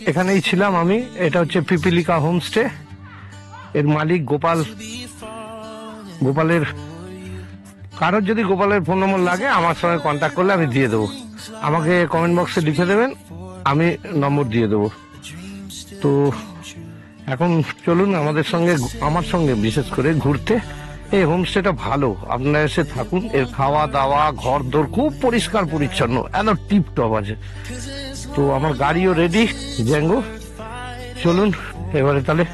এখানেই ছিলাম আমি। এটা হচ্ছে পিপিলিকা হোমস্টে, এর মালিক গোপাল। গোপালের কারোর যদি গোপালের ফোন নম্বর লাগে আমার সঙ্গে কন্ট্যাক্ট করলে আমি দিয়ে দেবো। আমাকে কমেন্ট বক্সে লিখে দেবেন, আমি নম্বর দিয়ে দেবো। তো এখন চলুন আমার সঙ্গে বিশেষ করে ঘুরতে। এই হোমস্টেটা ভালো, আপনারা এসে থাকুন। এর খাওয়া দাওয়া, ঘর দোর খুব পরিষ্কার পরিচ্ছন্ন, এত টিপটপ আছে। তো আমার গাড়িও রেডি, জ্যাঙ্গো। চলুন এবারে তাহলে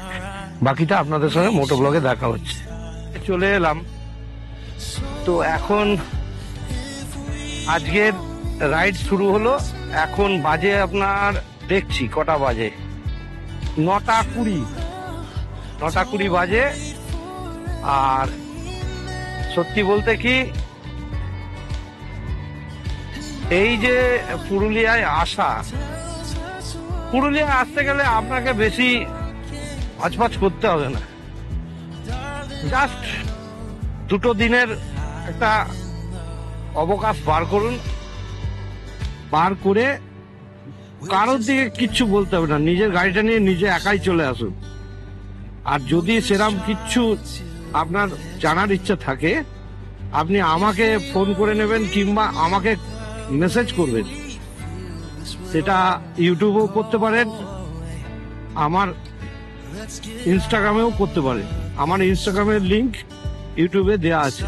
বাকিটা আপনাদের সঙ্গে মোটো ব্লগে দেখা হচ্ছে। চলে এলাম। তো এখন আজকের রাইড শুরু হলো। এখন বাজে আপনার, দেখছি কটা বাজে, 9:20 বাজে। আর সত্যি বলতে কি, এই যে পুরুলিয়ায় আসতে গেলে আপনাকে বেশি আজপাজ করতে হবে না। জাস্ট 2 দিনের একটা অবকাশ বার করুন, বার করে কারোর দিকে কিচ্ছু বলতে হবে না, নিজের গাড়িটা নিয়ে নিজে একাই চলে আসুন। আর যদি সেরকম কিচ্ছু আপনার জানার ইচ্ছা থাকে, আপনি আমাকে ফোন করে নেবেন কিংবা আমাকে মেসেজ করবেন। সেটা ইউটিউবেও করতে পারেন, আমার ইনস্টাগ্রামেও করতে পারেন। আমার ইনস্টাগ্রামের লিংক ইউটিউবে দেয়া আছে।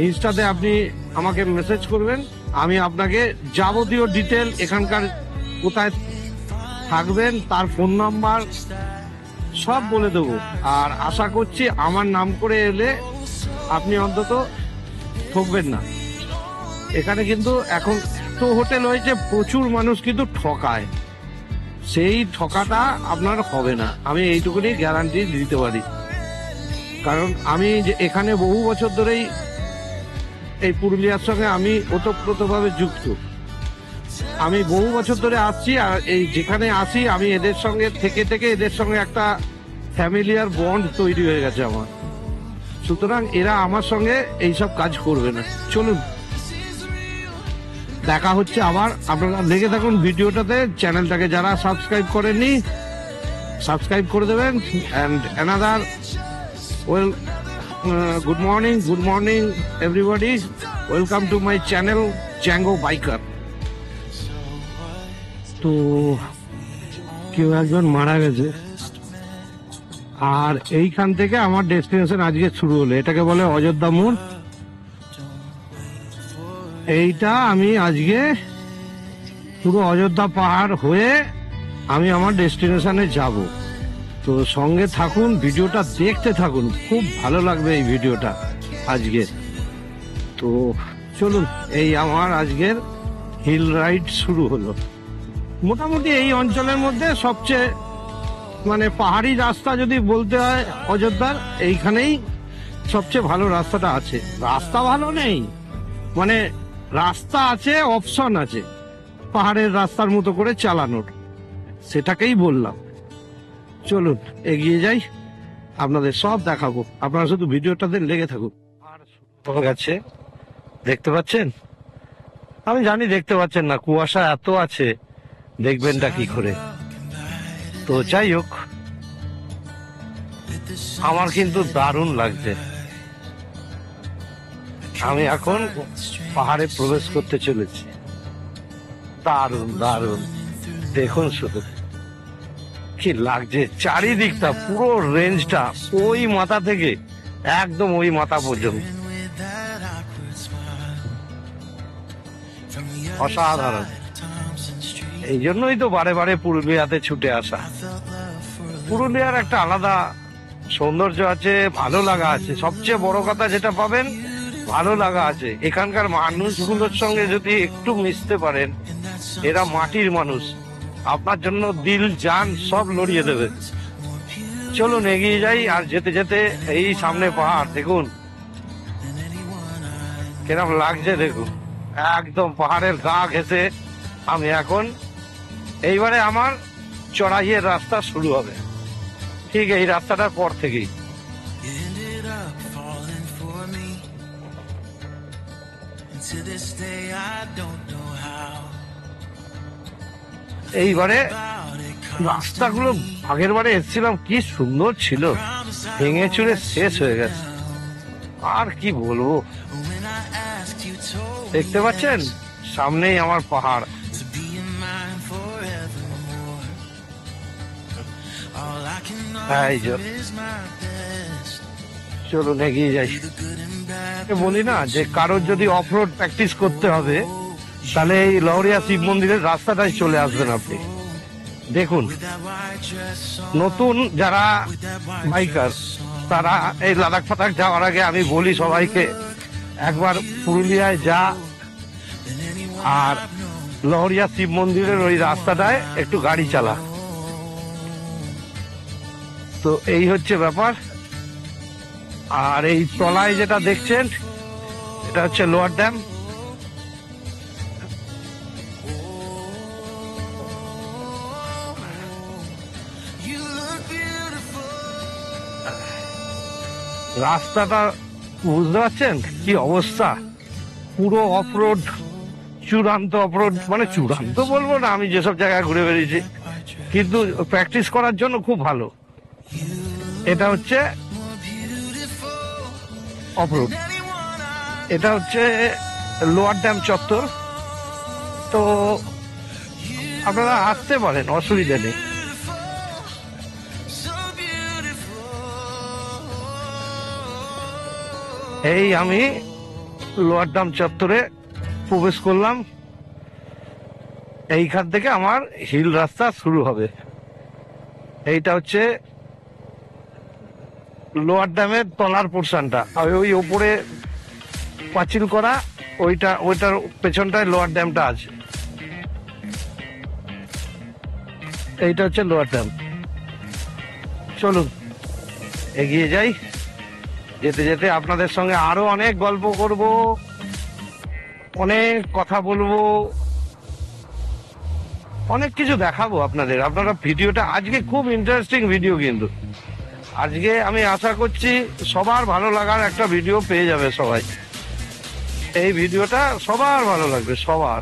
ইনস্টাতে আপনি আমাকে মেসেজ করবেন, আমি আপনাকে যাবতীয় ডিটেল, এখানকার কোথায় থাকবেন, তার ফোন নাম্বার সব বলে দেবো। আর আশা করছি আমার নাম করে এলে আপনি অন্তত ঠকবেন না। এখানে কিন্তু এখন তো হোটেল হয়েছে, প্রচুর মানুষ কিন্তু ঠকায়, সেই ঠকাটা আপনার হবে না, আমি এইটুকুনি গ্যারান্টি দিতে পারি। কারণ আমি যে এখানে বহু বছর ধরেই এই পুরুলিয়ার সঙ্গে আমি ওতপ্রোতভাবে যুক্ত। আমি বহু বছর ধরে আসছি, আর এই যেখানে আসি আমি এদের সঙ্গে থেকে এদের সঙ্গে একটা ফ্যামিলিয়ার বন্ড তৈরি হয়ে গেছে আমার। সুতরাং এরা আমার সঙ্গে এইসব কাজ করবে না। চলুন দেখা হচ্ছে আবার। আপনারা দেখে থাকুন ভিডিওটাতে। চ্যানেলটাকে যারা সাবস্ক্রাইব করেননি, সাবস্ক্রাইব করে দেবেন। And another good morning everybody, welcome to my channel Zango biker. তো কেউ একজন মারা গেছে, আর এইখান থেকে আমার ডেস্টিনেশন আজকে শুরু হলো। এটাকে বলে অযোধ্যা মোড়। এইটা আমি আজকে পুরো অযোধ্যা পাহাড় হয়ে আমি আমার ডেস্টিনেশনে যাব। তো সঙ্গে থাকুন, ভিডিওটা দেখতে থাকুন, খুব ভালো লাগবে এই ভিডিওটা আজকে। তো চলুন, এই আমার আজকের হিল রাইড শুরু হলো। মোটামুটি এই অঞ্চলের মধ্যে সবচেয়ে পাহাড়ি রাস্তা যদি বলতে হয় অযোধ্যার, এইখানেই সবচেয়ে ভালো রাস্তাটা আছে। রাস্তা ভালো নেই, রাস্তা আছে, অপশন আছে পাহাড়ের রাস্তার মতো করে চালানোর, সেটাকেই বললাম। চলুন এগিয়ে যাই, আপনাদের সব দেখাবো। আপনারা শুধু ভিডিওটাতে লেগে থাকুন। আর শুরু হয়ে গেছে, দেখতে পাচ্ছেন? আমি জানি দেখতে পাচ্ছেন না, কুয়াশা এত আছে, দেখবেনটা কি করে। তো যাই হোক, আমার কিন্তু দারুণ লাগছে। আমি এখন পাহাড়ে প্রবেশ করতে চলেছি। দারুণ দেখুন শুধু কি লাগছে চারিদিকটা, পুরো রেঞ্জটা ওই মাথা থেকে একদম ওই মাথা পর্যন্ত, অসাধারণ। এই জন্যই তো বারে বারে পুরুলিয়াতে ছুটে আসা। পুরুলিয়ার একটা আলাদা সৌন্দর্য আছে, ভালো লাগা আছে। সবচেয়ে বড় কথা যেটা পাবেন, ভালো লাগা আছে। এখানকার মানুষগুলোর সঙ্গে যদি একটু মিশতে পারেন, এরা মাটির মানুষ, আপনার জন্য দিল জান সব লড়িয়ে দেবে। চলুন এগিয়ে যাই। আর যেতে যেতে এই সামনে পাহাড় দেখুন কিরকম লাগছে, দেখুন একদম পাহাড়ের গা ঘেঁষে আমি এখন, এইবারে আমার চড়াইয়ের রাস্তা শুরু হবে ঠিক এই রাস্তাটার পর থেকেই। এইবারে রাস্তাগুলো আগের বারে এসেছিলাম, কি সুন্দর ছিল, ভেঙে চুরে শেষ হয়ে গেছে। আর কি বলবো, দেখতে পাচ্ছেন সামনেই আমার পাহাড়। এই যে, চলুন এগিয়ে যাই। বলি না যে কারোর যদি অফ রোড প্র্যাকটিস করতে হবে, তাহলে এই লহরিয়া শিব মন্দিরের রাস্তাটাই চলে আসবেন আপনি। দেখুন, নতুন যারা বাইকার তারা এই লাদাখ ফাদাখ যাওয়ার আগে আমি বলি সবাইকে, একবার পুরুলিয়ায় যা, আর লহরিয়া শিব মন্দিরের ওই রাস্তাটায় একটু গাড়ি চালা। তো এই হচ্ছে ব্যাপার। আর এই তলায় যেটা দেখছেন, এটা হচ্ছে লোয়ার ড্যাম। রাস্তাটা বুঝতে পারছেন কি অবস্থা, পুরো অফরোড, চূড়ান্ত অফরোড। মানে চূড়ান্ত বলবো না, আমি যেসব জায়গায় ঘুরে বেরিয়েছি, কিন্তু প্র্যাকটিস করার জন্য খুব ভালো। এটা হচ্ছে অফরোড, এটা হচ্ছে লোয়ার ড্যাম চত্বর। তো আপনারা আসতে পারেন, অসুবিধা নেই। এই আমি লোয়ার ড্যাম চত্বরে প্রবেশ করলাম। এইখান থেকে আমার হিল রাস্তা শুরু হবে। এইটা হচ্ছে লোয়ার ড্যামের তলার পোর্শনটা, ওই ওপরে পাঁচিল করা, ওইটার পেছনটায় লোয়ার ড্যামটা আছে। এইটা হচ্ছে লোয়ার ড্যাম। চলুন এগিয়ে যাই। যেতে যেতে আপনাদের সঙ্গে আরো অনেক গল্প করব, অনেক কথা বলবো, অনেক কিছু দেখাবো আপনাদের। আপনারা ভিডিওটা আজকে খুব ইন্টারেস্টিং ভিডিও, কিন্তু আজকে আমি আশা করছি সবার ভালো লাগার একটা ভিডিও পেয়ে যাবে সবাই। এই ভিডিওটা সবার ভালো লাগবে, সবার।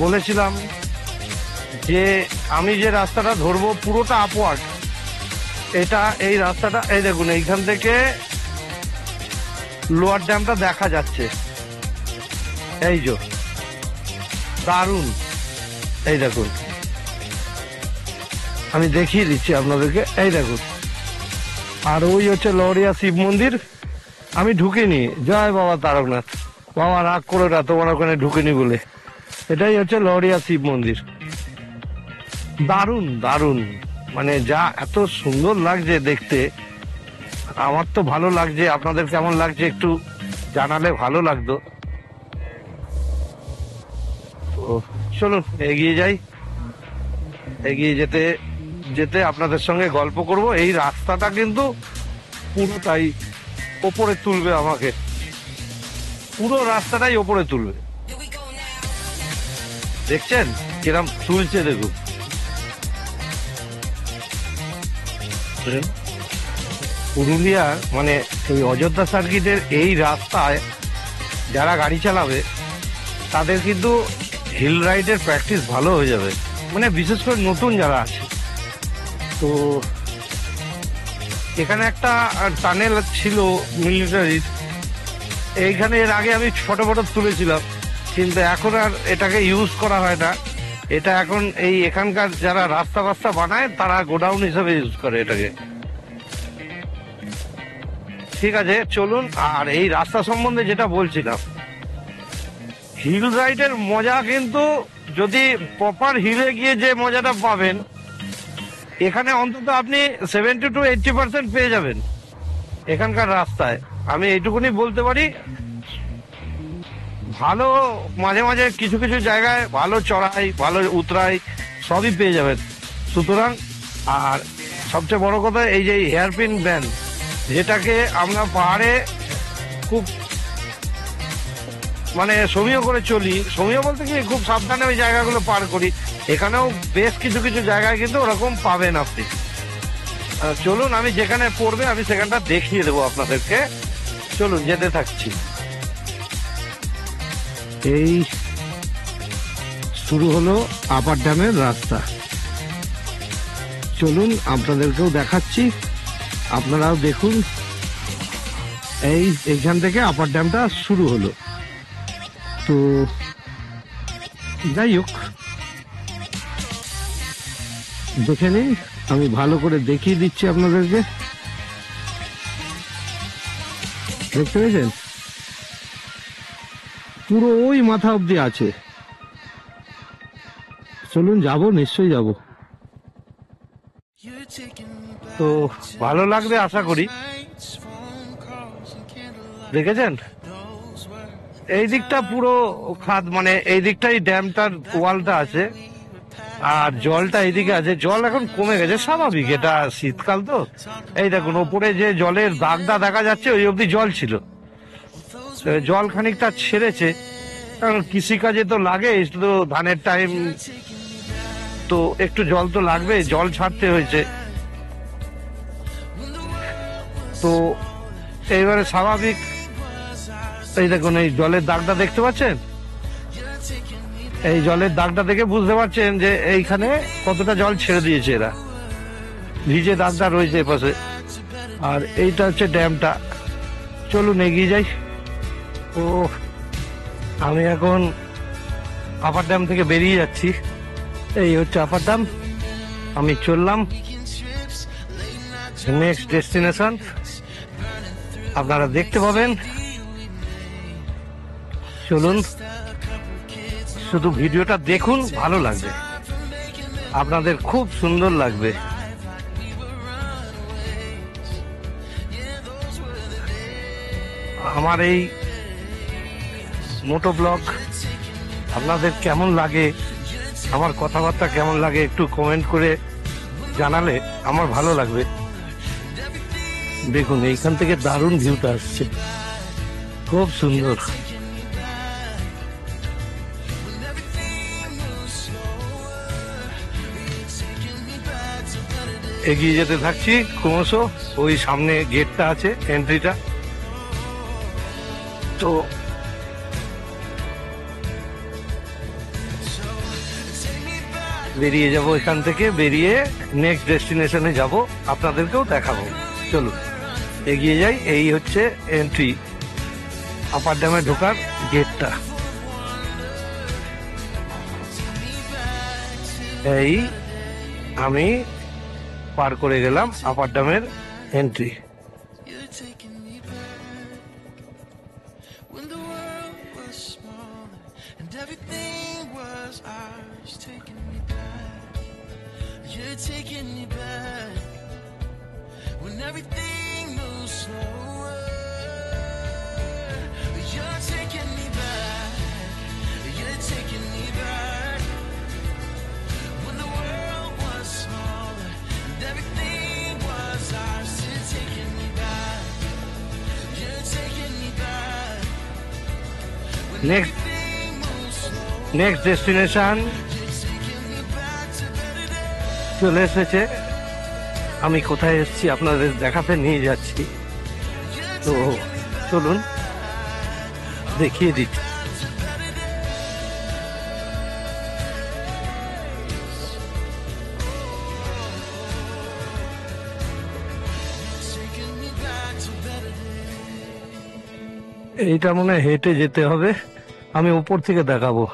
বলেছিলাম যে আমি যে রাস্তাটা ধরবো পুরোটা আপওয়ার্ড। এটা এই রাস্তাটা, এই দেখুন এইখান থেকে লোয়ার ড্যামটা দেখা যাচ্ছে। এই যে দারুণ, এই দেখুন আমি দেখিয়ে দিচ্ছি আপনাদেরকে, এই দেখুন। আর ওই হচ্ছে লহরিয়া শিব মন্দির। আমি ঢুকিনি, জয় বাবা তারকনাথ, বাবা রাগ করে না তোমার ওখানে ঢুকিনি বলে। এটাই হচ্ছে লহরিয়া শিব মন্দির। দারুণ দারুণ, মানে যা এত সুন্দর লাগছে দেখতে, আমার তো ভালো লাগছে। আপনাদের কেমন লাগছে একটু জানালে ভালো লাগতো। চলুন এগিয়ে যাই। এগিয়ে যেতে যেতে আপনাদের সঙ্গে গল্প করব। এই রাস্তাটা কিন্তু পুরোটাই ওপরে তুলবে আমাকে, পুরো রাস্তাটাই ওপরে তুলবে। দেখছেন কিরম তুলছে, দেখুন। পুরুলিয়া মানে এই অযোধ্যা সার্কিটের এই রাস্তায় যারা গাড়ি চালাবে তাদের কিন্তু হিল রাইডের প্র্যাকটিস ভালো হয়ে যাবে, মানে বিশেষ করে নতুন যারা আছে। তো এখানে একটা টানেল ছিল মিলিটারির, এইখানে এর আগে আমি ফটো তুলেছিলাম, কিন্তু এখন আর এটাকে ইউজ করা হয় না। এটা এখন এই এখানকার যারা রাস্তা ফাস্তা বানায় তারা গোডাউন হিসেবে ইউজ করে এটাকে। ঠিক আছে চলুন। আর এই রাস্তা সম্বন্ধে যেটা বলছিলাম, হিল রাইডের মজা কিন্তু যদি প্রপার হিলে গিয়ে যে মজাটা পাবেন, এখানে অন্তত আপনি 70 to 80% পেয়ে যাবেন এখানকার রাস্তায়। আমি এইটুকুনি বলতে পারি। ভালো মাঝে মাঝে কিছু কিছু জায়গায় ভালো চড়াই, ভালো উতরাই সবই পেয়ে যাবেন। সুতরাং আর সবচেয়ে বড় কথা, এই যে হেয়ারপিন ব্যান্ড, যেটাকে আমরা পাহাড়ে খুব মানে সমীহ করে চলি, সমীহ বলতে কি খুব সাবধানে ওই জায়গাগুলো পার করি। এখানেও বেশ কিছু কিছু জায়গায় কিন্তু ওরকম পাবেন আপনি। চলুন, আমি যেখানে পড়বে আমি সেখানটা দেখিয়ে দেবো আপনাদেরকে। চলুন, যেতে থাকছি। এই শুরু হলো আপার ড্যামের রাস্তা। চলুন, আপনাদেরকেও দেখাচ্ছি, আপনারাও দেখুন। এইখান থেকে আপার ড্যামটা শুরু হলো। তো যাই হোক, দেখে নিন, আমি ভালো করে দেখিয়ে দিচ্ছি আপনাদেরকে। দেখতে পেয়েছেন, পুরো ওই মাথা অব্দি আছে। চলুন, যাব, নিশ্চয়ই যাব। তো ভালো লাগবে আশা করি। দেখেছেন, এই দিকটা পুরো খাদ, মানে এই দিকটাই ড্যামটার ওয়ালটা আছে, আর জলটা এইদিকে আছে। জল এখন কমে গেছে, স্বাভাবিক, এটা শীতকাল তো। এই দেখুন, ওপরে যে জলের দাগটা দেখা যাচ্ছে, ওই অব্দি জল ছিল। জল খানিকটা ছেড়েছে, কারণ কৃষিকাজে তো লাগে, তো ধানের টাইম তো একটু জল তো লাগবে, জল ছাড়তে হয়েছে। তো এইবারে স্বাভাবিক। এই দেখুন, এই জলের দাগটা দেখতে পাচ্ছেন? এই জলের দাগটা দেখে বুঝতে পারছেন যে এইখানে কতটা জল ছেড়ে দিয়েছে এরা। ভিজে দাগটা রয়েছে এপাশে। আর এইটা হচ্ছে ড্যামটা। চলুন, এগিয়ে যাই। ও, আমি এখন আপার ড্যাম থেকে বেরিয়ে যাচ্ছি। এই হচ্ছে আপার ড্যাম। আমি চললাম নেক্সট ডেস্টিনেশন, আপনারা দেখতে পাবেন। চলুন, শুধু ভিডিওটা দেখুন, ভালো লাগবে, আপনাদের খুব সুন্দর লাগবে। আমার এই মোটো ব্লগ আপনাদের কেমন লাগে, আমার কথাবার্তা কেমন লাগে, একটু কমেন্ট করে জানালে আমার ভালো লাগবে। দেখুন, এইখান থেকে দারুণ ভিউটা আসছে, খুব সুন্দর। এগিয়ে যেতে থাকছি ক্রমশ। ওই সামনে গেটটা আছে, এন্ট্রিটা। তো বেরিয়ে যাব এখান থেকে, বেরিয়ে নেক্সট ডেস্টিনেশনে যাব, আপনাদেরকেও দেখাবো। চলুন, এগিয়ে যাই। এই হচ্ছে এন্ট্রি, আপার ড্যামে ঢোকার গেটটা। এই আমি পার করে গেলাম আপার ড্যামের এন্ট্রি। নেক্সট ডেস্টিনেশন চলে এসেছে। আমি কোথায় এসেছি আপনাদের দেখাতে নিয়ে যাচ্ছি। তো চলুন, দেখিয়ে দিচ্ছি। এইটা মনে হয় হেঁটে যেতে হবে, আমি উপর থেকে দেখাবো।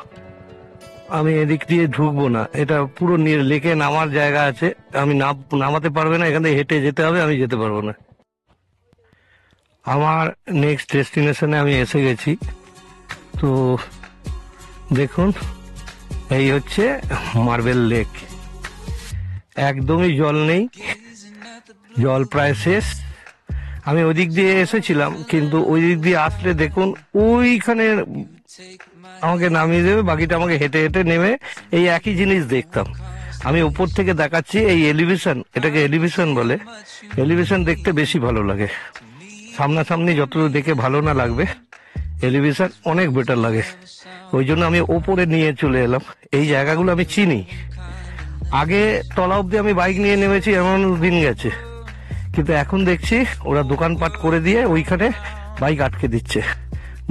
আমি এদিক দিয়ে ঢুকবো না, এটা পুরো লেকে নামার জায়গা আছে, আমি নামাতে পারবে না, এখান থেকে হেঁটে যেতে হবে, আমি যেতে পারবো না। আমার নেক্সট ডেস্টিনেশনে আমি এসে গেছি। তো দেখুন, এই হচ্ছে মার্বেল লেক। একদমই জল নেই, জল প্রায় শেষ। আমি ওই দিক দিয়ে এসেছিলাম, কিন্তু ওই দিক দিয়ে আসলে দেখুন ওইখানে আমাকে নামিয়ে দেবে, বাকিটা আমাকে হেঁটে হেঁটে নেমে এই একই জিনিস দেখতাম। আমি উপর থেকে দেখাচ্ছি, এই এলিভেশন, এটাকে এলিভেশন বলে। এলিভেশন দেখতে বেশি ভালো লাগে, সামনাসামনি যত দেখে ভালো না লাগবে, এলিভেশন অনেক বেটার লাগে। ওই জন্য আমি ওপরে নিয়ে চলে এলাম। এই জায়গাগুলো আমি চিনি, আগে তলা অব্দি আমি বাইক নিয়ে নেমেছি, এমন দিন গেছে। কিন্তু এখন দেখছি ওরা দোকানপাট করে দিয়ে ওইখানে বাইক আটকে দিচ্ছে,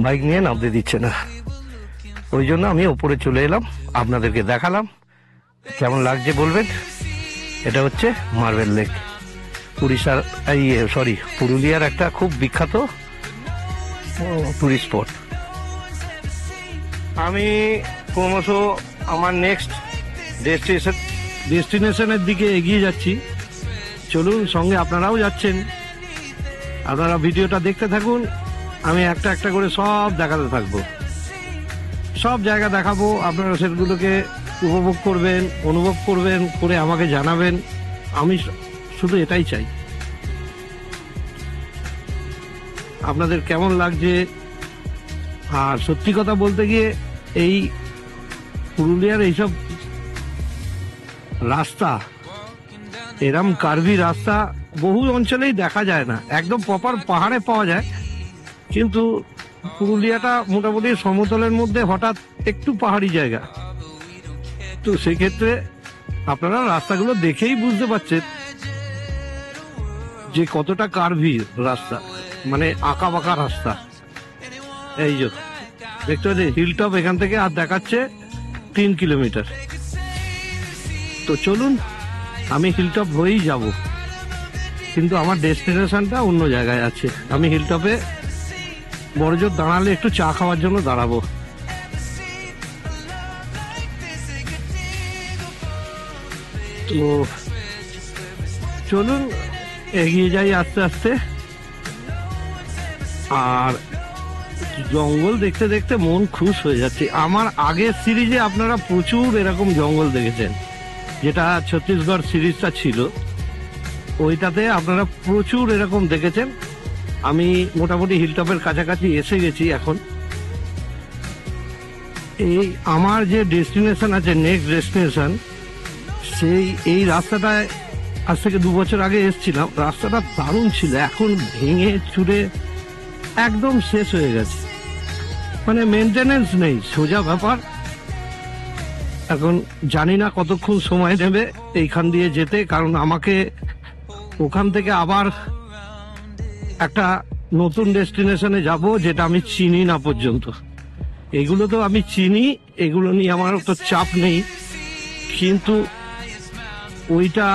বাইক নিয়ে নামতে দিচ্ছে না। ওই জন্য আমি ওপরে চলে এলাম, আপনাদেরকে দেখালাম। কেমন লাগছে বলবেন। এটা হচ্ছে মার্বেল লেক, উড়িষ্যার পুরুলিয়ার একটা খুব বিখ্যাত টুরিস্ট স্পট। আমি ক্রমশ আমার নেক্সট ডেস্টিনেশনের দিকে এগিয়ে যাচ্ছি। চলুন, সঙ্গে আপনারাও যাচ্ছেন। আপনারা ভিডিওটা দেখতে থাকুন, আমি একটা একটা করে সব দেখাতে থাকবো, সব জায়গা দেখাবো। আপনারা সেগুলোকে উপভোগ করবেন, অনুভব করবেন, করে আমাকে জানাবেন। আমি শুধু এটাই চাই, আপনাদের কেমন লাগছে। আর সত্যি কথা বলতে গিয়ে এই পুরুলিয়ার এইসব রাস্তা, এরম কার্ভি রাস্তা বহু অঞ্চলেই দেখা যায় না। একদম প্রপার পাহাড়ে পাওয়া যায়, কিন্তু পুরুলিয়াটা মোটামুটি সমতলের মধ্যে হঠাৎ একটু পাহাড়ি জায়গা। তো সেক্ষেত্রে আপনারা রাস্তাগুলো দেখেই বুঝতে পারছেন যে কতটা কার্ভি রাস্তা, মানে আঁকা বাঁকা রাস্তা। এই যে দেখতে পাচ্ছি হিলটপ, এখান থেকে আর দেখাচ্ছে 3 কিলোমিটার। তো চলুন, আমি হিলটপ হয়েই যাব, কিন্তু আমার ডেস্টিনেশনটা অন্য জায়গায় আছে। আমি হিলটপে বড়জোর দাঁড়ালে একটু চা খাওয়ার জন্য দাঁড়াবো। তো চলুন এগিয়ে যাই আস্তে আস্তে। আর জঙ্গল দেখতে দেখতে মন খুশ হয়ে যাচ্ছে। আমার আগের সিরিজে আপনারা প্রচুর এরকম জঙ্গল দেখেছেন, যেটা ছত্তিশগড় সিরিজটা ছিল, ওইটাতে আপনারা প্রচুর এরকম দেখেছেন। আমি মোটামুটি হিলটপের কাছাকাছি এসে গেছি এখন। এই আমার যে ডেস্টিনেশন আছে, নেক্সট ডেস্টিনেশন, এই রাস্তাটায় আজ থেকে 2 বছর আগে এসেছিলাম। রাস্তাটা দারুণ ছিল, এখন ভেঙে চুরে একদম শেষ হয়ে গেছে, মানে মেনটেনেন্স নেই, সোজা ব্যাপার। এখন জানি না কতক্ষণ সময় নেবে এইখান দিয়ে যেতে, কারণ আমাকে ওখান থেকে আবার একটা নতুন ডেস্টিনেশনে যাব, যেটা আমি চিনি না পর্যন্ত। এগুলো তো আমি চিনি, এগুলো নিয়ে আমার তো চাপ নেই, কিন্তু ওইটা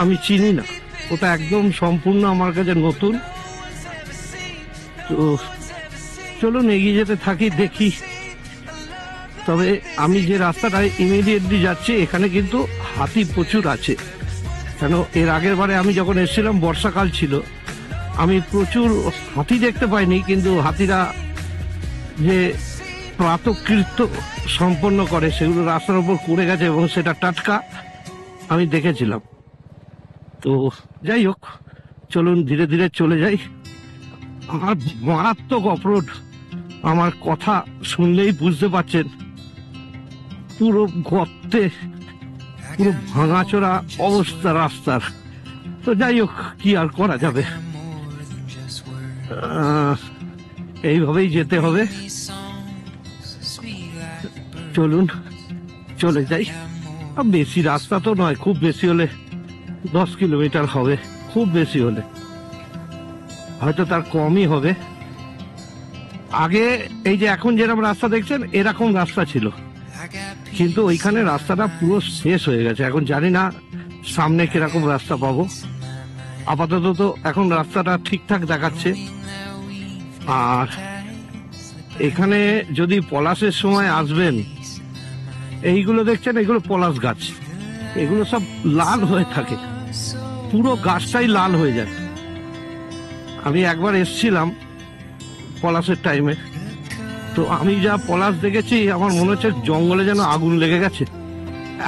আমি চিনি না, ওটা একদম সম্পূর্ণ আমার কাছে নতুন। তো চলুন এগিয়ে যেতে থাকি, দেখি। তবে আমি যে রাস্তাটায় ইমিডিয়েটলি যাচ্ছি, এখানে কিন্তু হাতি প্রচুর আছে। কেন, এর আগের বারে আমি যখন এসেছিলাম বর্ষাকাল ছিল, আমি প্রচুর হাতি দেখতে পাইনি, কিন্তু হাতিরা যে প্রাতকৃত্য সম্পন্ন করে সেগুলো রাস্তার উপর করে গেছে, এবং সেটা টাটকা আমি দেখেছিলাম। তো যাই হোক, চলুন ধীরে ধীরে চলে যাই। আমার মারাত্মক অপরোধ, আমার কথা শুনলেই বুঝতে পারছেন, পুরো গর্তে, পুরো ভাঙাচোরা অবস্থা রাস্তার। তো যাই হোক, কি আর করা যাবে, এইভাবেই যেতে হবে। চলুন চলে যাই। বেশি রাস্তা তো নয়, খুব বেশি হলে 10 কিলোমিটার হবে, খুব বেশি হলে হয়তো তার কমই হবে। আগে এই যে এখন যেরকম রাস্তা দেখছেন, এরকম রাস্তা ছিল, কিন্তু ওইখানে রাস্তাটা পুরো শেষ হয়ে গেছে। এখন জানি না সামনে কিরকম রাস্তা পাবো। আপাতত তো এখন রাস্তাটা ঠিকঠাক দেখাচ্ছে। আর এখানে যদি পলাশের সময় আসবেন, এইগুলো দেখছেন, এগুলো পলাশ গাছ, এগুলো সব লাল হয়ে থাকে, পুরো গাছটাই লাল হয়ে যায়। আমি একবার এসছিলাম পলাশের টাইমে, তো আমি যা পলাশ দেখেছি, আমার মনে হচ্ছে জঙ্গলে যেন আগুন লেগে গেছে,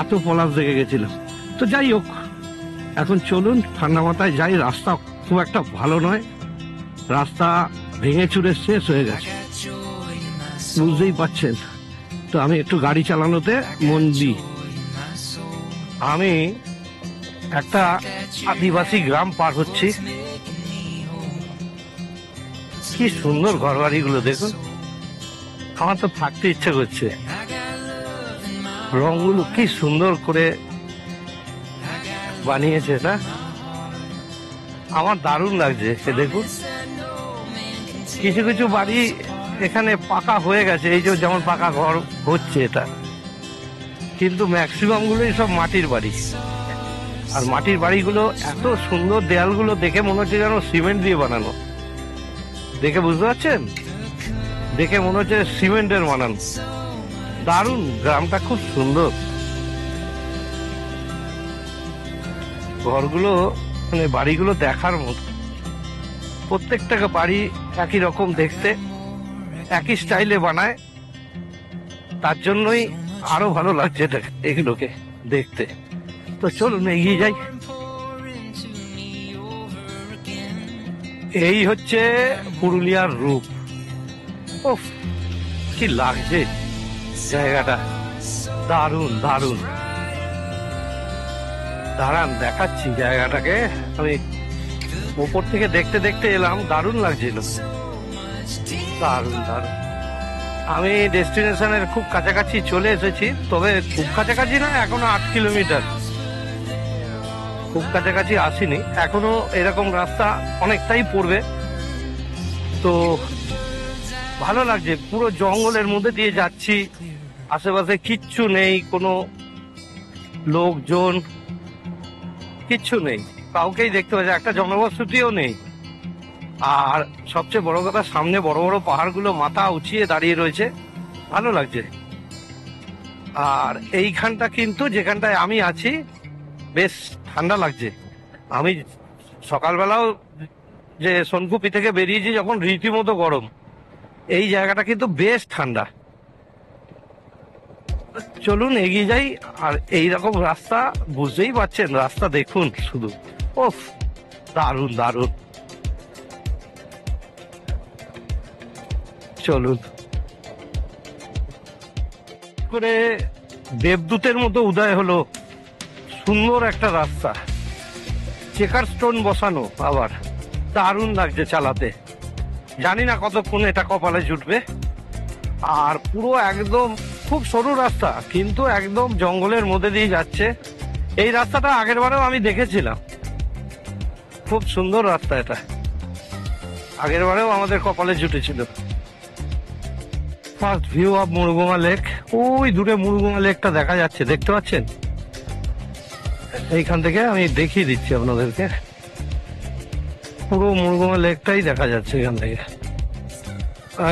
এত পলাশ দেখে গেছিলাম। তো যাই হোক, এখন চলুন ঠান্ডা মাথায় যাই। রাস্তা খুব একটা ভালো নয়, রাস্তা ভেঙে চুরে শেষ হয়ে গেছে, বুঝতেই পারছেন। তো আমি একটু গাড়ি চালানোতে মন দিই। আমি একটা আদিবাসী গ্রাম পার হচ্ছি। কি সুন্দর ঘরবাড়িগুলো দেখুন, আমার তো থাকতে ইচ্ছে করছে। রংগুলো কি সুন্দর করে বানিয়েছে না। আমার দারুণ লাগছে। সে দেখুন, কিছু কিছু বাড়ি এখানে পাকা হয়ে গেছে, এই যে যেমন পাকা ঘর হচ্ছে এটা, কিন্তু ম্যাক্সিমাম গুলোই সব মাটির বাড়ি। আর মাটির বাড়িগুলো এত সুন্দর, দেয়ালগুলো দেখে মনে হচ্ছে যেন সিমেন্ট দিয়ে বানানো। দেখে বুঝতে পারছেন? দেখে মনে হচ্ছে সিমেন্টের বানানো। দারুণ, গ্রামটা খুব সুন্দর। ঘরগুলো মানে বাড়িগুলো দেখার মতো। প্রত্যেকটা বাড়ি একই রকম দেখতে, একই স্টাইলে বানায়, তার জন্যই আরো ভালো লাগছে এগুলোকে দেখতে। তো চলুন এগিয়ে যাই। এই হচ্ছে পুরুলিয়ার রূপ। ওফ, কি লাগছে জায়গাটা, দারুণ দারুণ। দাঁড়ান দেখাচ্ছি জায়গাটাকে। আমি উপর থেকে দেখতে দেখতে এলাম, দারুণ লাগছিল, দারুণ দারুণ। আমি ডেস্টিনেশনের খুব কাছাকাছি চলে এসেছি, তবে খুব কাছাকাছি না, এখনো 8 কিলোমিটার, খুব কাছাকাছি আসিনি এখনো। এরকম রাস্তা অনেকটাই পড়বে। তো ভালো লাগছে, পুরো জঙ্গলের মধ্যে দিয়ে যাচ্ছি, আশেপাশে কিচ্ছু নেই, কোনো লোকজন কিচ্ছু নেই, কাউকেই দেখতে পাচ্ছি, একটা জনবসতিও নেই। আর সবচেয়ে বড় কথা, সামনে বড় বড় পাহাড়গুলো মাথা উঁচিয়ে দাঁড়িয়ে রয়েছে, ভালো লাগছে। আর এইখানটা কিন্তু, যেখানটায় আমি আছি, বেশ ঠান্ডা লাগছে। আমি সকালবেলাও যে সোনকুপি থেকে বেরিয়েছি যখন, রীতিমতো গরম। এই জায়গাটা কিন্তু বেশ ঠান্ডা। চলুন এগিয়ে যাই। আর এইরকম রাস্তা, বুঝতেই পারছেন, রাস্তা দেখুন শুধু, ওফ, দারুণ দারুণ। চলুন করে দেবদূতের মতো উদয় হলো, সুন্দর একটা রাস্তা, চেকার স্টোন বসানো, আবার দারুণ লাগছে চালাতে। জানি না কতক্ষণ এটা কপালে জুটবে। আর পুরো একদম খুব সরু রাস্তা, কিন্তু একদম জঙ্গলের মধ্যে দিয়ে যাচ্ছে। এই রাস্তাটা আগের বারেও আমি দেখেছিলাম, খুব সুন্দর রাস্তা এটা, আগের বারেও আমাদের কপালে জুটেছিল। First view of Murguma lake. ওই দূরে মুরগুমা লেকটা দেখা যাচ্ছে, দেখতে পাচ্ছেন? এইখান থেকে আমি দেখিয়ে দিচ্ছি আপনাদেরকে, পুরো মুরগুমা লেকটাই দেখা যাচ্ছে এখান থেকে।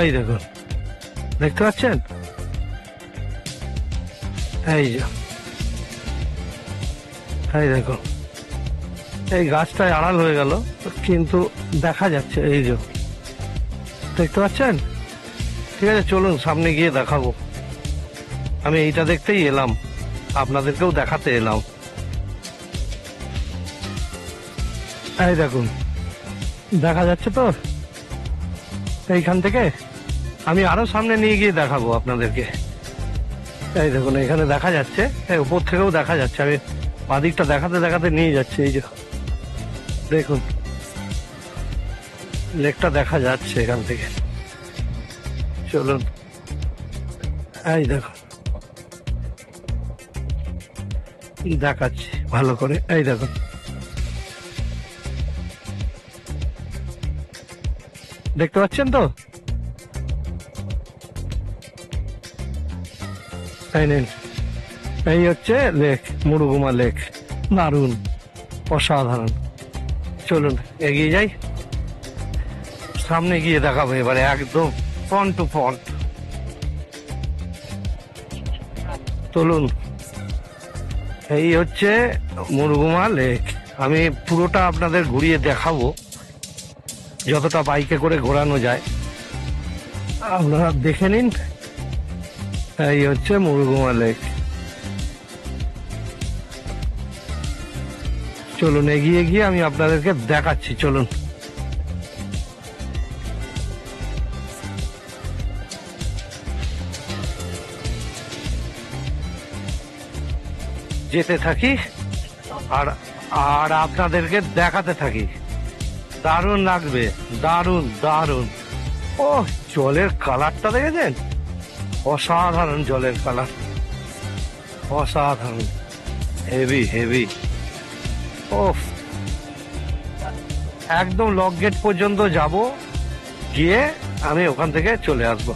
এই দেখুন, দেখতে পাচ্ছেন? এই যে, এই দেখুন, এই গাছটায় আড়াল হয়ে গেল, কিন্তু দেখা যাচ্ছে, এই যে, দেখতে পাচ্ছেন? ঠিক আছে, চলুন সামনে গিয়ে দেখাবো। আমি এইটা দেখতেই এলাম, আপনাদেরকেও দেখাতে এলাম। এই দেখুন, দেখা যাচ্ছে তো? এইখান থেকে আমি আরো সামনে নিয়ে গিয়ে দেখাবো আপনাদেরকে। এই দেখুন, এখানে দেখা যাচ্ছে, উপর থেকেও দেখা যাচ্ছে। আমি বাদিকটা দেখাতে দেখাতে নিয়ে যাচ্ছি। এই যে দেখুন, লেকটা দেখা যাচ্ছে এখান থেকে। চলুন, এই দেখুন, দেখাচ্ছি ভালো করে। এই দেখুন, দেখতে পাচ্ছেন তো? এই হচ্ছে লেক, মুরগুমা লেক, দারুণ, অসাধারণ। চলুন এগিয়ে যাই, সামনে গিয়ে দেখাবো এবারে একদম ফ্রন্ট টু ফ্রন্ট। চলুন, এই হচ্ছে মুরগুমা লেক। আমি পুরোটা আপনাদের ঘুরিয়ে দেখাবো, যতটা বাইকে করে ঘোরানো যায়, আপনারা দেখে নিন। এই হচ্ছে মুরগুমা লেক। চলুন এগিয়ে গিয়ে আমি আপনাদেরকে দেখাচ্ছি। চলুন, যেতে থাকি আর আর আপনাদেরকে দেখাতে থাকি। দারুণ লাগবে, দারুণ দারুণ। ও, জলের কালারটা দেখেছেন? অসাধারণ জলের কালার, অসাধারণ, হেভি হেভি। ওফ, একদম লক গেট পর্যন্ত যাব, গিয়ে আমি ওখান থেকে চলে আসব।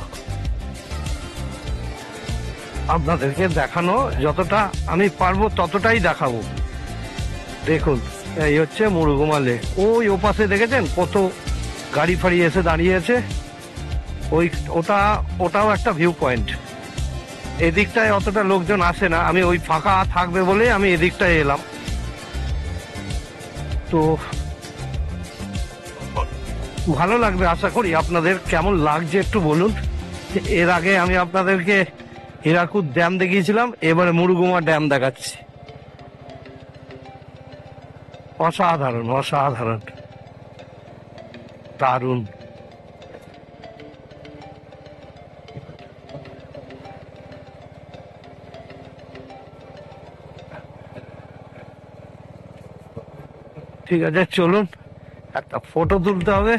আপনাদেরকে দেখানো যতটা আমি পারবো ততটাই দেখাবো। দেখুন, এই হচ্ছে মুরুগুমা লেক। ওই ওপাশে দেখেছেন কত গাড়ি ফাড়ি এসে দাঁড়িয়েছে, ওটাও একটা ভিউ পয়েন্ট। এদিকটায় অতটা লোকজন আসে না, আমি ওই ফাঁকা থাকবে বলে আমি এদিকটায় এলাম। তো ভালো লাগবে আশা করি। আপনাদের কেমন লাগছে একটু বলুন। এর আগে আমি আপনাদেরকে হীরাকুদ ড্যাম দেখিয়েছিলাম, এবারে মুরুগুমা ড্যাম দেখাচ্ছি। অসাধারণ অসাধারণ, দারুণ। ঠিক আছে, চলুন একটা ফটো তুলতে হবে।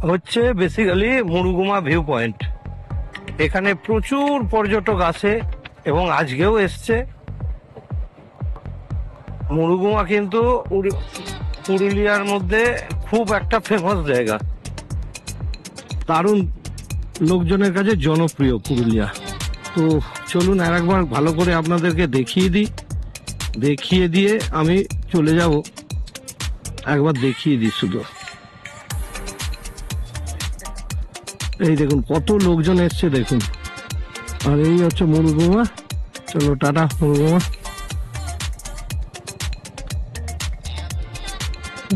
হচ্ছে বেসিক্যালি মুরুগুমা ভিউ পয়েন্ট। এখানে প্রচুর পর্যটক আসে এবং আজকেও এসছে। মুরুগুমা কিন্তু পুরুলিয়ার মধ্যে খুব একটা ফেমাস জায়গা, দারুণ লোকজনের কাছে জনপ্রিয় পুরুলিয়া। তো চলুন আর একবার ভালো করে আপনাদেরকে দেখিয়ে দিই, দেখিয়ে দিয়ে আমি চলে যাব। একবার দেখিয়ে দিই শুধু। এই দেখুন কত লোকজন এসছে দেখুন। আর এই হচ্ছে মুরুগুমা। চলো টাটা মুরুগুমা,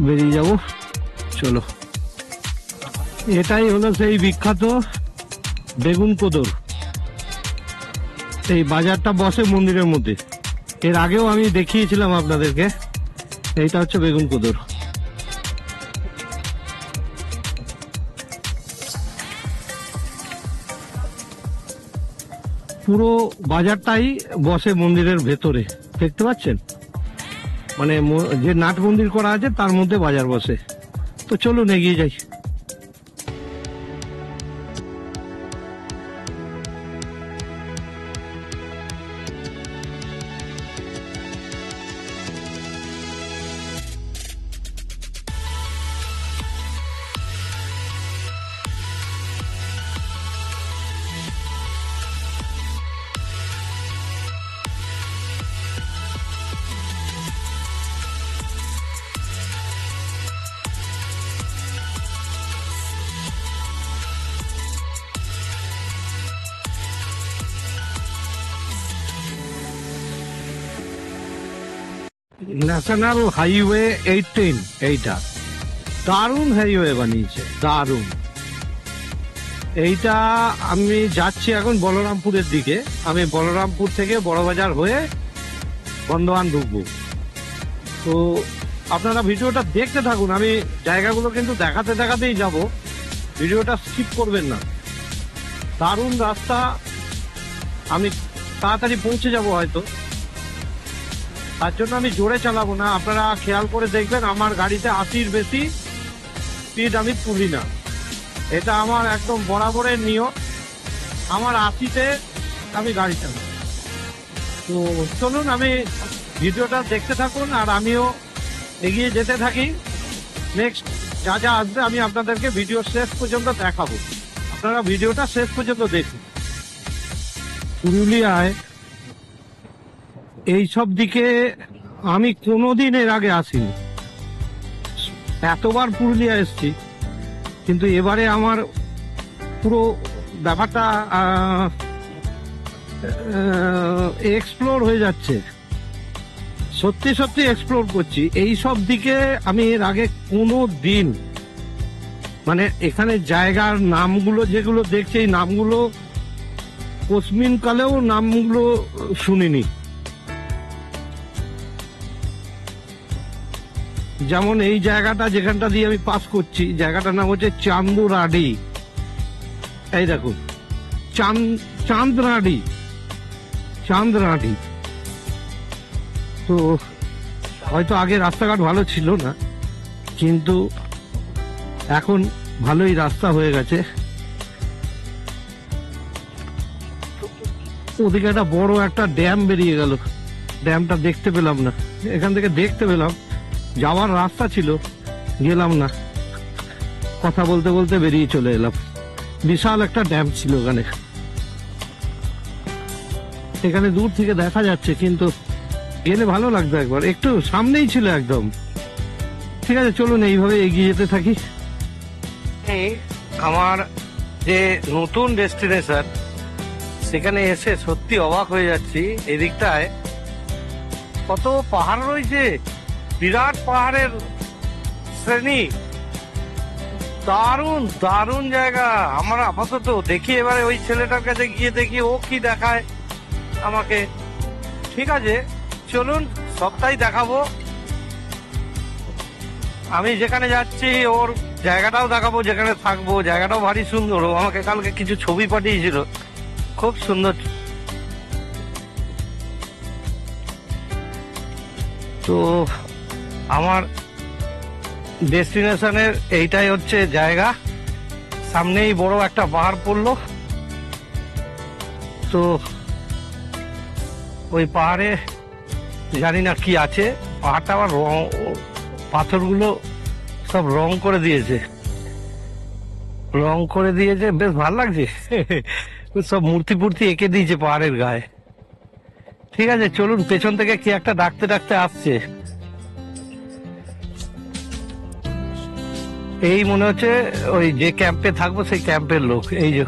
বেরিয়ে যাব। চলো, এটাই হলো সেই বিখ্যাত বেগুন কোদর। এই বাজারটা বসে মন্দিরের মধ্যে, এর আগেও আমি দেখিয়েছিলাম আপনাদেরকে। এইটা হচ্ছে বেগুন কোদর। পুরো বাজারটাই বসে মন্দিরের ভেতরে, দেখতে পাচ্ছেন? মানে যে নাট মন্দির করা আছে তার মধ্যে বাজার বসে। তো চলুন এগিয়ে যাই। ন্যাশনাল হাইওয়ে 18, এইটা দারুণ হাইওয়ে বানিয়েছে, দারুণ। এইটা আমি যাচ্ছি এখন বলরামপুরের দিকে। আমি বলরামপুর থেকে বড়বাজার হয়ে বর্ধমান ঢুকবো। তো আপনারা ভিডিওটা দেখতে থাকুন, আমি জায়গাগুলো কিন্তু দেখাতে দেখাতেই যাব, ভিডিওটা স্কিপ করবেন না। দারুণ রাস্তা, আমি তাড়াতাড়ি পৌঁছে যাব হয়তো, তার জন্য আমি জোরে চালাবো না। আপনারা খেয়াল করে দেখবেন আমার গাড়িতে 80-র বেশি স্পিড আমি তুলি না, এটা আমার একদম বরাবরের নিয়ম। আমার 80-তে আমি গাড়ি চালাই। তো চলুন আমি ভিডিওটা দেখতে থাকুন আর আমিও এগিয়ে যেতে থাকি। নেক্সট যা যা আসবে আমি আপনাদেরকে ভিডিও শেষ পর্যন্ত দেখাবো, আপনারা ভিডিওটা শেষ পর্যন্ত দেখুন। পুরুলিয়ায় এইসব দিকে আমি কোনোদিন এর আগে আসিনি, এতবার পুরুলিয়া এসেছি, কিন্তু এবারে আমার পুরো ব্যাপারটা এক্সপ্লোর হয়ে যাচ্ছে। সত্যি সত্যি এক্সপ্লোর করছি। এই সব দিকে আমি এর আগে কোনো দিন, মানে এখানে জায়গার নামগুলো যেগুলো দেখছি, এই নামগুলো কোসমিন কালেও নামগুলো শুনিনি। যেমন এই জায়গাটা যেখানটা দিয়ে আমি পাস করছি, জায়গাটার নাম হচ্ছে চান্দুরাডি। এই দেখুন, চাঁদরাডি। তো হয়তো আগে রাস্তাঘাট ভালো ছিল না, কিন্তু এখন ভালোই রাস্তা হয়ে গেছে। ওদিকে একটা বড় একটা ড্যাম বেরিয়ে গেল, ড্যামটা দেখতে পেলাম না। এখান থেকে দেখতে পেলাম, যাওয়ার রাস্তা ছিল, গেলাম না, কথা বলতে বলতে বেরিয়ে চলে এলাম। বিশাল একটা ড্যাম ছিল ওখানে, এখানে দূর থেকে দেখা যাচ্ছে, কিন্তু গেলে ভালো লাগতো, একবার একটু সামনেই ছিল একদম। ঠিক আছে, চলুন এইভাবে এগিয়ে যেতে থাকি। আমার যে নতুন ডেস্টিনেশন, সেখানে এসে সত্যি অবাক হয়ে যাচ্ছি। এদিকটায় কত পাহাড় রয়েছে, বিরাট পাহাড়ের শ্রেণী, দারুণ দারুণ জায়গা। আমরা আপাতত দেখি, এবারে ওই ছেলেটার কাছে গিয়ে দেখি ও কি দেখায় আমাকে। ঠিক আছে, চলুন সবটাই দেখাবো। আমি যেখানে যাচ্ছি ওর জায়গাটাও দেখাবো, যেখানে থাকবো। জায়গাটাও ভারী সুন্দর, ও আমাকে কালকে কিছু ছবি পাঠিয়েছিল, খুব সুন্দর। তো আমার ডেস্টিনেশনের এইটাই হচ্ছে জায়গা, সামনেই বড় একটা পাহাড় পড়লো। তো ওই পাহাড়ে জানি না কি আছে, পাহাড়টা আবার রং, পাথরগুলো সব রং করে দিয়েছে, বেশ ভালো লাগছে। সব মূর্তি ফুর্তি এঁকে দিয়েছে পাহাড়ের গায়ে। ঠিক আছে, চলুন, পেছন থেকে কি একটা ডাকতে ডাকতে আসছে। এই মনে হচ্ছে ওই যে ক্যাম্পে থাকবো সেই ক্যাম্পের লোক। এই যে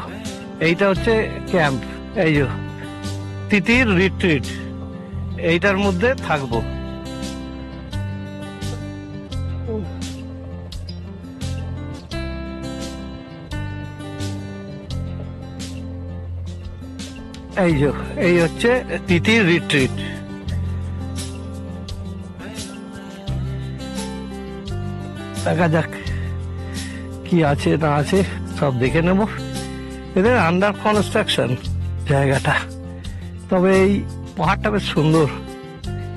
এইটা হচ্ছে ক্যাম্প, এই যে তিতির রিট্রিট, এইটার মধ্যে থাকবো। এই যে এই হচ্ছে তিতির রিট্রিট। দেখা যাক কি আছে না আছে, সব দেখে নেব। এদের আন্ডার কনস্ট্রাকশন জায়গাটা, তবে এই পাহাড়টা বেশ সুন্দর।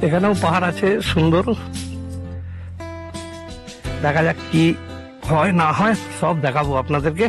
এখানেও পাহাড় আছে সুন্দর, দেখা যাক কি হয় না হয়, সব দেখাবো আপনাদেরকে।